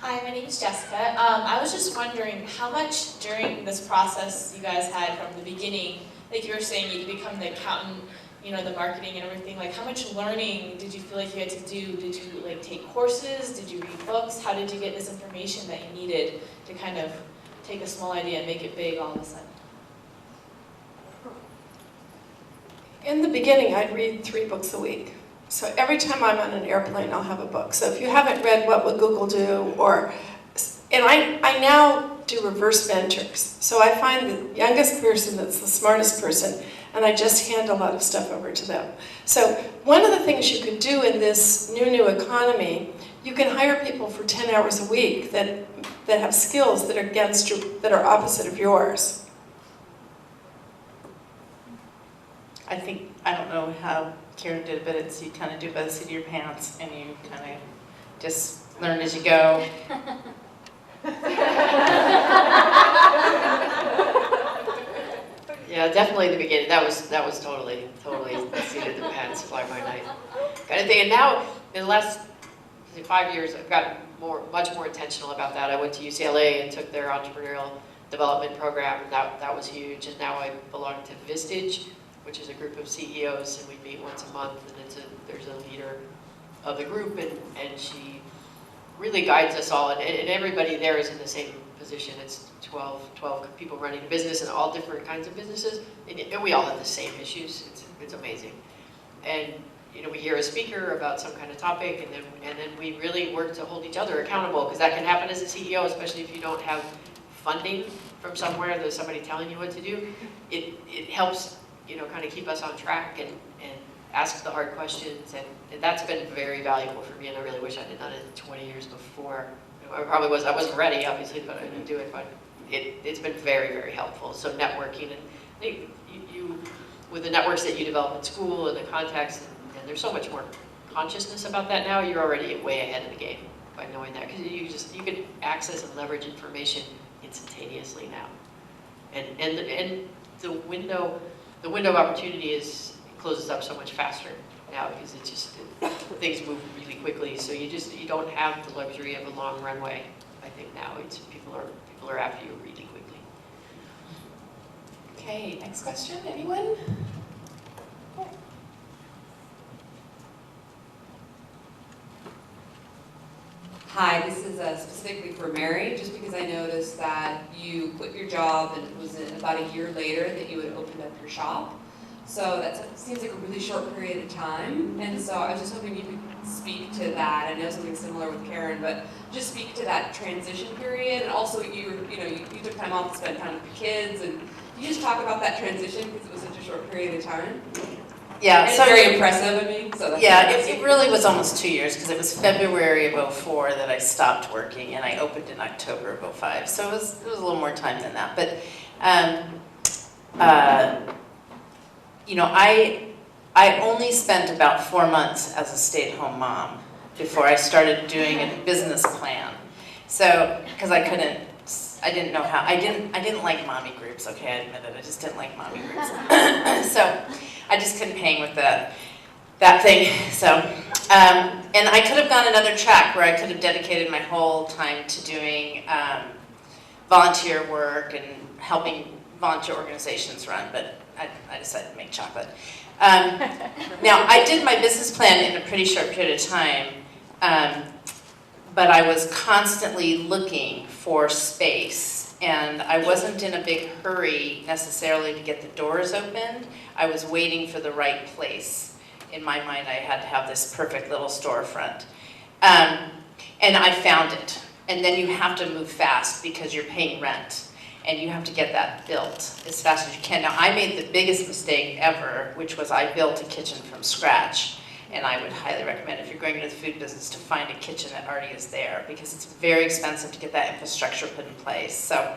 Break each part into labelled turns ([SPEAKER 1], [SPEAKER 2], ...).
[SPEAKER 1] Hi, my name is Jessica. I was just wondering how much during this process you guys had from the beginning, like you were saying, you become the accountant, you know, the marketing and everything, like how much learning did you feel like you had to do? Did you like take courses? Did you read books? How did you get this information that you needed to kind of take a small idea and make it big all of a sudden?
[SPEAKER 2] In the beginning, I'd read 3 books a week. So every time I'm on an airplane, I'll have a book. So if you haven't read What Would Google Do, and I now do reverse mentors. So I find the youngest person that's the smartest person, and I just hand a lot of stuff over to them. So one of the things you can do in this new economy, you can hire people for 10 hours a week that have skills that are opposite of yours.
[SPEAKER 3] I don't know how Karen did, but it's you kind of do it by the seat of your pants, and you kind of just learn as you go.
[SPEAKER 4] Yeah, definitely the beginning. That was totally the seat of the pants, fly by night kind of thing. And now in the last 5 years, I've gotten much more intentional about that. I went to UCLA and took their entrepreneurial development program, and that was huge. And now I belong to Vistage, which is a group of CEOs, and we meet once a month, and there's a leader of the group, and she really guides us all, and everybody there is in the same position. It's 12 people running a business, and all different kinds of businesses, and we all have the same issues. It's amazing. And you know, we hear a speaker about some kind of topic, and then we really work to hold each other accountable, because that can happen as a CEO, especially if you don't have funding from somewhere. There's somebody telling you what to do. It helps, you know, kind of keep us on track and ask the hard questions, and that's been very valuable for me, and I really wish I had done it 20 years before. You know, I wasn't ready, obviously, but I didn't do it, but it's been very, very helpful. So networking, and I think you with the networks that you develop in school and the contacts, and there's so much more consciousness about that now, you're already way ahead of the game by knowing that, because you can access and leverage information instantaneously now, and the window of opportunity closes up so much faster now, because things move really quickly. So you don't have the luxury of a long runway. I think now people are after you really quickly.
[SPEAKER 2] Okay, next question, anyone?
[SPEAKER 5] Hi, this is specifically for Mary, just because I noticed that you quit your job, and it was about a year later that you had opened up your shop. So that seems like a really short period of time, and so I was just hoping you could speak to that. I know something similar with Karen, but just speak to that transition period, and also you took time off to spend time with your kids, and can you just talk about that transition, because it was such a short period of time?
[SPEAKER 3] Yeah,
[SPEAKER 5] it's very impressive, I mean. So that's
[SPEAKER 3] it really was almost 2 years, because it was February of '04 that I stopped working, and I opened in October of '05. So it was a little more time than that. But you know, I only spent about 4 months as a stay-at-home mom before I started doing a business plan. So because I didn't know how. I didn't like mommy groups. Okay, I admit it. I just didn't like mommy groups. So I just couldn't hang with that thing. So and I could have gone another track where I could have dedicated my whole time to doing volunteer work and helping volunteer organizations run, but I decided to make chocolate. Now, I did my business plan in a pretty short period of time, but I was constantly looking for space, and I wasn't in a big hurry necessarily to get the doors opened. I was waiting for the right place. In my mind, I had to have this perfect little storefront. And I found it. And then you have to move fast, because you're paying rent. And you have to get that built as fast as you can. Now, I made the biggest mistake ever, which was I built a kitchen from scratch. And I would highly recommend, if you're going into the food business, to find a kitchen that already is there, because it's very expensive to get that infrastructure put in place. So,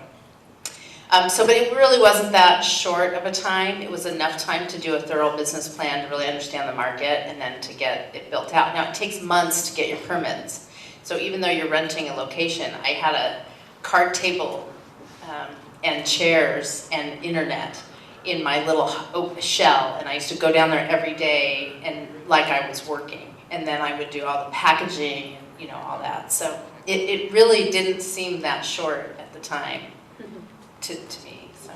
[SPEAKER 3] but it really wasn't that short of a time. It was enough time to do a thorough business plan to really understand the market, and then to get it built out. Now, it takes months to get your permits. So even though you're renting a location, I had a card table and chairs and internet in my little shell, and I used to go down there every day and like I was working, and then I would do all the packaging, you know, all that. So it really didn't seem that short at the time to me, so.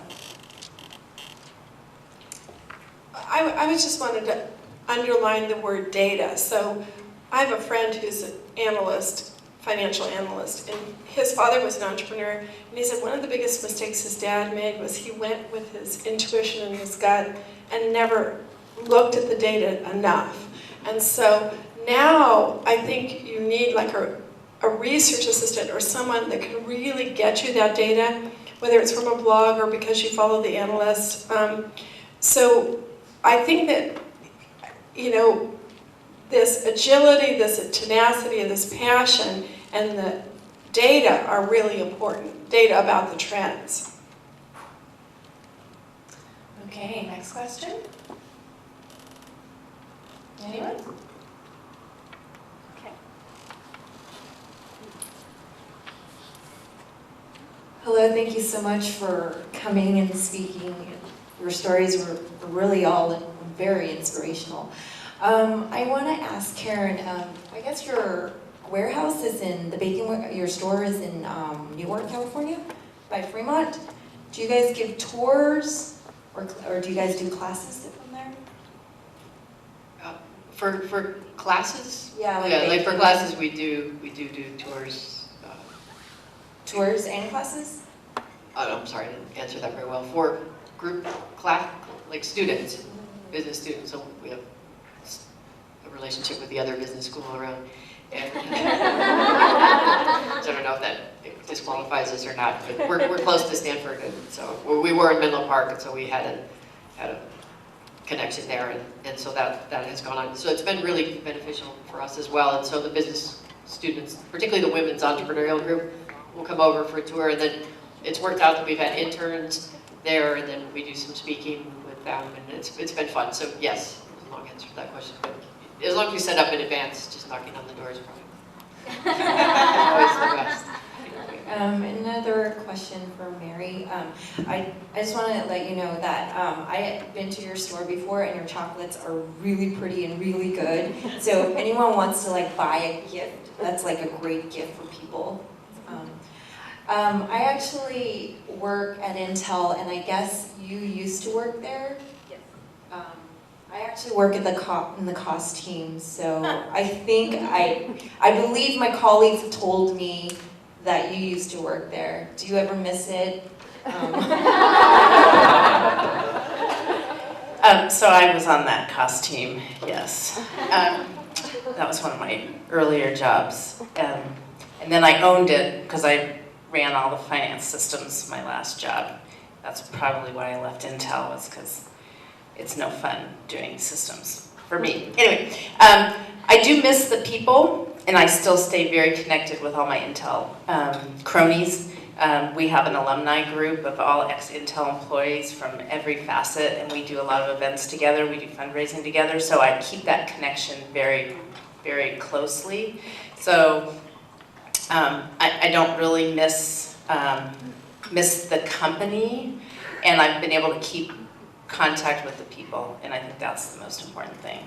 [SPEAKER 2] I was just wanted to underline the word data. So I have a friend who's an analyst, financial analyst, and his father was an entrepreneur, and he said one of the biggest mistakes his dad made was he went with his intuition and his gut and never looked at the data enough. And so now I think you need like a research assistant or someone that can really get you that data, whether it's from a blog or because you follow the analyst. So I think that, you know, this agility, this tenacity, and this passion, and the data are really important. Data about the trends.
[SPEAKER 3] Okay, next question. Anyone? Okay.
[SPEAKER 6] Hello, thank you so much for coming and speaking. Your stories were really all very inspirational. I want to ask Karen, I guess your warehouse is in, your store is in Newark, California, by Fremont. Do you guys give tours, or do you guys do classes from there?
[SPEAKER 4] For classes?
[SPEAKER 6] Yeah,
[SPEAKER 4] Like for classes we do tours.
[SPEAKER 6] Tours and classes?
[SPEAKER 4] I'm sorry, I didn't answer that very well. For group class, like students, business students, so we have a relationship with the other business school around. And so I don't know if that disqualifies us or not, but we're close to Stanford, and so we were in Menlo Park, and so we had a connection there, and so that has gone on. So it's been really beneficial for us as well, and so the business students, particularly the women's entrepreneurial group, will come over for a tour, and then it's worked out that we've had interns there, and then we do some speaking with them, and it's been fun. So yes, a long answer to that question, but as long as you set up in advance, just knocking on the door is probably always the best.
[SPEAKER 6] Another question for Mary. I just want to let you know that I had been to your store before, and your chocolates are really pretty and really good. So if anyone wants to like buy a gift, that's like a great gift for people. I actually work at Intel, and I guess you used to work there?
[SPEAKER 1] Yes.
[SPEAKER 6] I actually work at in the cost team, so I think I believe my colleagues have told me that you used to work there. Do you ever miss it?
[SPEAKER 3] So I was on that cost team, yes. That was one of my earlier jobs. And then I owned it because I ran all the finance systems my last job. That's probably why I left Intel, was because it's no fun doing systems for me. Anyway, I do miss the people, and I still stay very connected with all my Intel cronies. We have an alumni group of all ex-Intel employees from every facet, and we do a lot of events together. We do fundraising together, so I keep that connection very, very closely. So I don't really miss the company, and I've been able to keep contact with the people, and I think that's the most important thing.